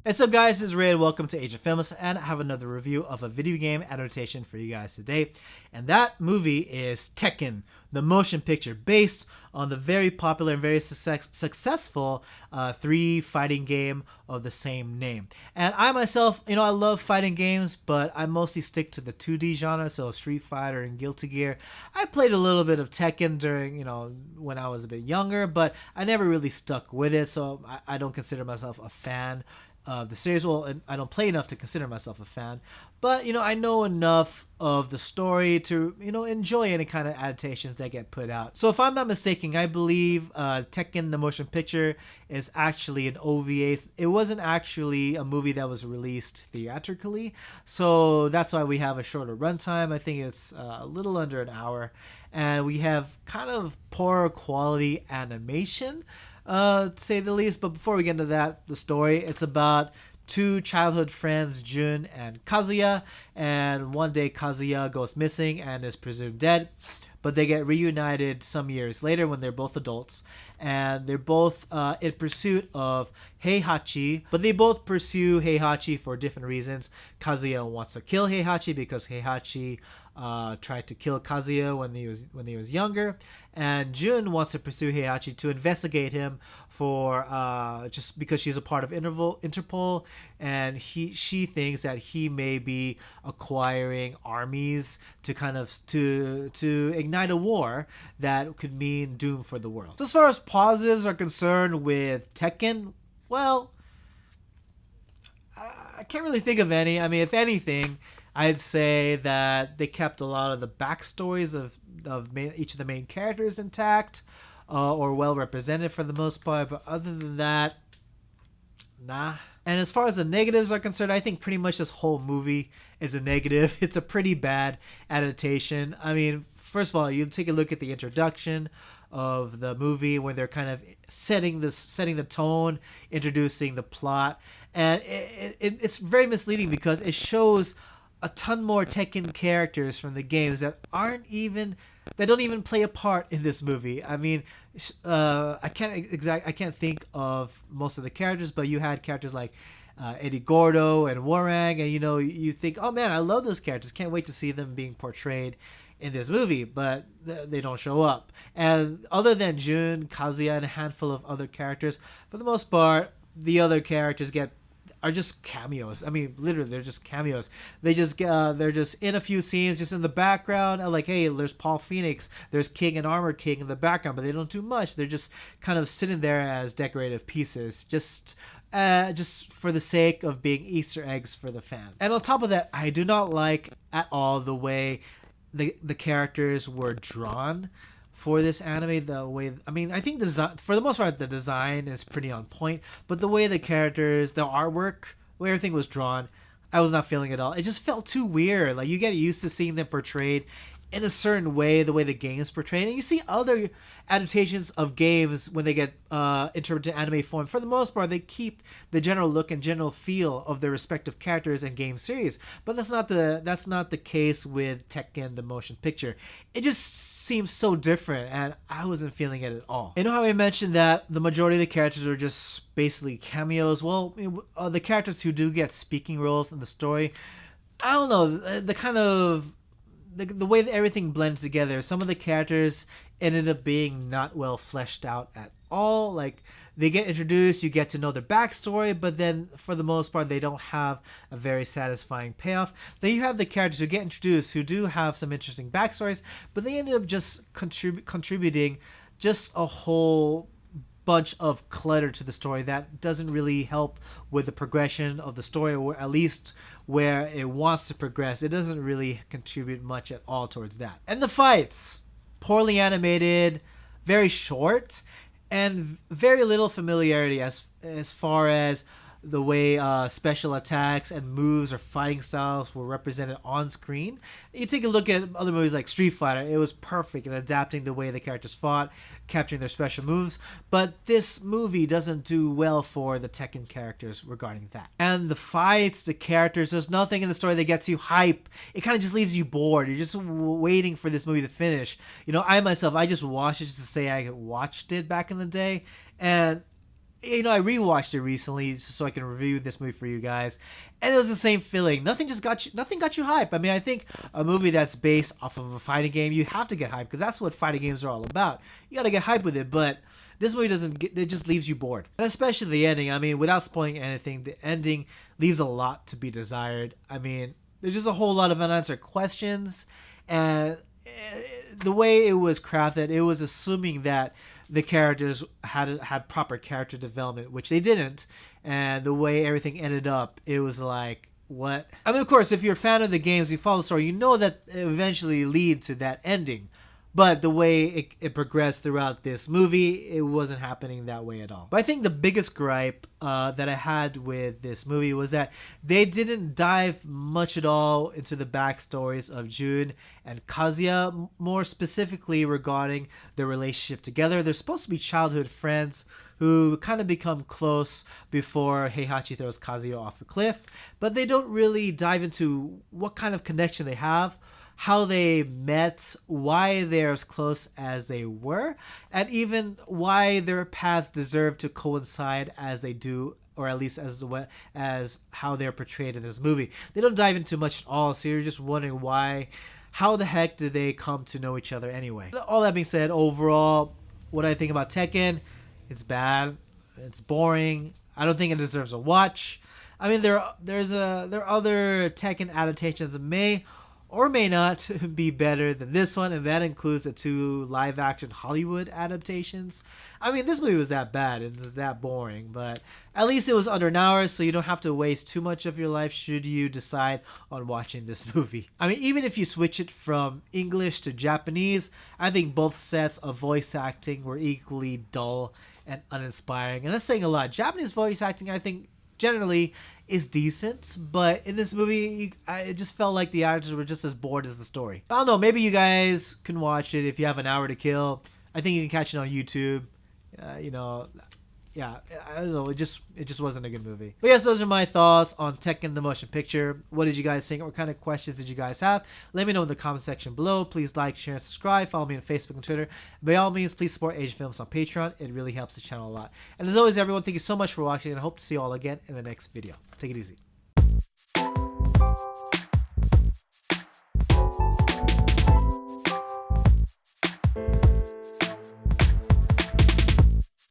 What's up guys, this is Ray and welcome to Age of Films, and I have another review of a video game adaptation for you guys today. And that movie is Tekken, the motion picture based on the very popular and very successful 3 fighting game of the same name. And I myself, I love fighting games, but I mostly stick to the 2D genre, so Street Fighter and Guilty Gear. I played a little bit of Tekken during, when I was a bit younger, but I never really stuck with it, so I don't consider myself a fan of the series. Well, and I don't play enough to consider myself a fan, but I know enough of the story to enjoy any kind of adaptations that get put out. So if I'm not mistaken, I believe Tekken the motion picture is actually an OVA. It wasn't actually a movie that was released theatrically, so that's why we have a shorter runtime. I think it's a little under an hour, and we have kind of poor quality animation, to say the least. But before we get into that, the story, it's about 2 childhood friends, Jun and Kazuya, and one day Kazuya goes missing and is presumed dead, but they get reunited some years later when they're both adults, and they're both in pursuit of Heihachi, but they both pursue Heihachi for different reasons. Kazuya wants to kill Heihachi because Heihachi tried to kill Kazuya when he was younger, and Jun wants to pursue Heihachi to investigate him for just because she's a part of Interpol, and she thinks that he may be acquiring armies to to ignite a war that could mean doom for the world. So as far as positives are concerned with Tekken, well, I can't really think of any. I mean, if anything, I'd say that they kept a lot of the backstories of each of the main characters intact, or well represented for the most part. But other than that, nah. And as far as the negatives are concerned, I think pretty much this whole movie is a negative. It's a pretty bad adaptation. I mean, first of all, you take a look at the introduction of the movie when they're kind of setting the tone, introducing the plot, and it's very misleading because it shows a ton more Tekken characters from the games that don't even play a part in this movie. I mean, I can't think of most of the characters, but you had characters like Eddie Gordo and Warang, and you think, oh man, I love those characters. Can't wait to see them being portrayed in this movie, but they don't show up. And other than Jun, Kazuya, and a handful of other characters, for the most part, the other characters are just cameos. I mean, literally, they're just cameos. They're just in a few scenes, just in the background. Like, hey, there's Paul Phoenix, there's King and Armor King in the background, but they don't do much. They're just kind of sitting there as decorative pieces, just for the sake of being Easter eggs for the fans. And on top of that, I do not like at all the way the characters were drawn for this anime. I think for the most part the design is pretty on point, but the way the characters, the artwork, where everything was drawn, I was not feeling it at all. It just felt too weird. Like, you get used to seeing them portrayed in a certain way, the way the game's portrayed, and you see other adaptations of games when they get interpreted in anime form. For the most part, they keep the general look and general feel of their respective characters and game series, but that's not the case with Tekken the motion picture. It just seems so different, and I wasn't feeling it at all. You know how I mentioned that the majority of the characters are just basically cameos? Well, the characters who do get speaking roles in the story, I don't know, the way that everything blended together. Some of the characters ended up being not well fleshed out at all. Like, they get introduced, you get to know their backstory, but then for the most part they don't have a very satisfying payoff. Then you have the characters who get introduced who do have some interesting backstories, but they ended up just contributing just a whole bunch of clutter to the story that doesn't really help with the progression of the story, or at least where it wants to progress. It doesn't really contribute much at all towards that. And the fights, poorly animated, very short, and very little familiarity as far as the way special attacks and moves or fighting styles were represented on screen. You take a look at other movies like Street Fighter, it was perfect in adapting the way the characters fought, capturing their special moves, but this movie doesn't do well for the Tekken characters regarding that. And the fights, the characters, there's nothing in the story that gets you hype. It kind of just leaves you bored. You're just waiting for this movie to finish. I myself, I just watched it just to say I watched it back in the day, and I rewatched it recently so I can review this movie for you guys, and it was the same feeling. Nothing got you hype. I mean, I think a movie that's based off of a fighting game, you have to get hyped because that's what fighting games are all about. You got to get hyped with it, but this movie it just leaves you bored, and especially the ending. I mean, without spoiling anything, the ending leaves a lot to be desired. I mean, there's just a whole lot of unanswered questions, and the way it was crafted, it was assuming that the characters had proper character development, which they didn't, and the way everything ended up, it was like, what? I mean, of course, if you're a fan of the games, you follow the story, you know that it eventually leads to that ending. But the way it progressed throughout this movie, it wasn't happening that way at all. But I think the biggest gripe that I had with this movie was that they didn't dive much at all into the backstories of Jun and Kazuya, more specifically regarding their relationship together. They're supposed to be childhood friends who kind of become close before Heihachi throws Kazuya off a cliff. But they don't really dive into what kind of connection they have, how they met, why they're as close as they were, and even why their paths deserve to coincide as they do, or at least as how they're portrayed in this movie. They don't dive into much at all, so you're just wondering how the heck did they come to know each other anyway? All that being said, overall, what I think about Tekken, it's bad, it's boring, I don't think it deserves a watch. I mean, there are other Tekken adaptations that may or may not be better than this one, and that includes the 2 live-action Hollywood adaptations. I mean, this movie was that bad, it was that boring, but at least it was under an hour, so you don't have to waste too much of your life should you decide on watching this movie. I mean, even if you switch it from English to Japanese, I think both sets of voice acting were equally dull and uninspiring, and that's saying a lot. Japanese voice acting, I think, generally is decent, but in this movie it just felt like the actors were just as bored as the story. I don't know, maybe you guys can watch it if you have an hour to kill. I think you can catch it on YouTube. Yeah, I don't know, it just wasn't a good movie. But yes, those are my thoughts on Tekken the motion picture. What did you guys think? What kind of questions did you guys have? Let me know in the comment section below. Please like, share, and subscribe. Follow me on Facebook and Twitter. By all means, please support Asian Films on Patreon. It really helps the channel a lot. And as always, everyone, thank you so much for watching, and I hope to see you all again in the next video. Take it easy.